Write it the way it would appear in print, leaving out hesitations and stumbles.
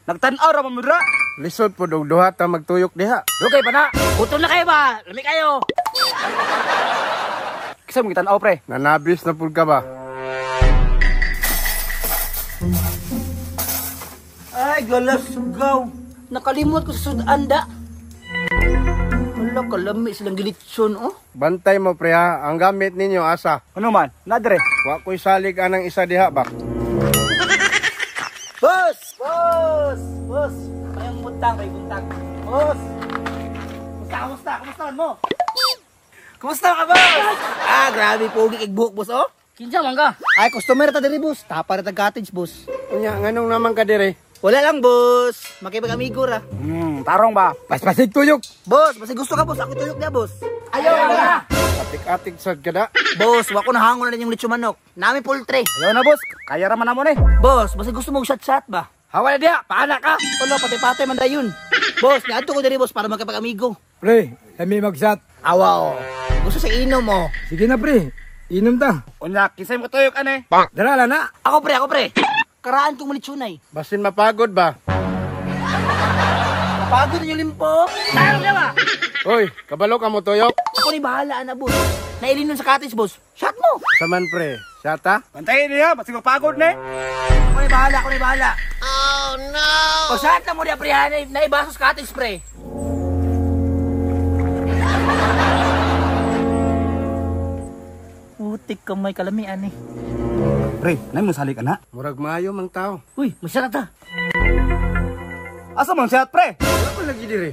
Nagtan-aw ra man mudra. Lisod po duha ta magtuyok diha. Dugay pa na. Utol na kayo ba? Lami kayo. Kisa mo gitan-aw pre? Nanabis na pud ka ba? Ay, galas sugaw. Nakalimot ko sa sudanda. Wala, kalami silang gilitson, oh. Bantay mo pre ha, ang gamit ninyo asa. Ano man? Nadre. Wa ko'y salig anang isa diha ba? Boss! Boss! Boss! Kayong buntang, kay buntang. Boss! Kumusta? Kumusta mo? Kumusta ka, boss? Ah, grabe, pogi kay buhok, boss, oh. Kinsa man ka? Ay, customer ta diri, boss. Tapa ra tag cottage, boss. Unya, nganong naman ka dire? Wala lang, boss. Makipag-amigo ra. Tarong ba? Paspasig tuyok. Boss, basta gusto ka, boss. Ako tuyok na, boss. Ayaw na! Atik-atik sad kada. Boss, wako na hangon na yung lechon manok. Nami poultry. Ayaw na, boss. Kaya raman na mo ni. Boss, basta gusto mo shot-shot ba? Hawala dia, paana ka. Tulo, pati-pati man dayon. Boss, niadto ko diri, boss, para magkapag-amigo. Pre, kami mag-shot. Awaw. Gusto sa inom mo. Sige na pre, inom ta. Unya, kisay mo tuyok, ane. Dala na. Ako, pre. Karaan kong lechonay. Basin mapagod ba? Pagod yung limpo. Tarong na ba? Oy, kabalo ka mo tuyok. Ako ni bahala na, boss. Nailin nun sa cottage, boss. Shot mo. Saman pre, sata? Bantayin niya, basta pagod na. Ako ni bahala. Oh, no! O, shot na mo niya, pre. Naibasos cottage, pre. Utik ka may kalamian, eh. Pre, namin mo salik ka na. Murag maayo mang tao. Uy, masyara ta. Asa mong shot, pre? Wala pa lagi dire.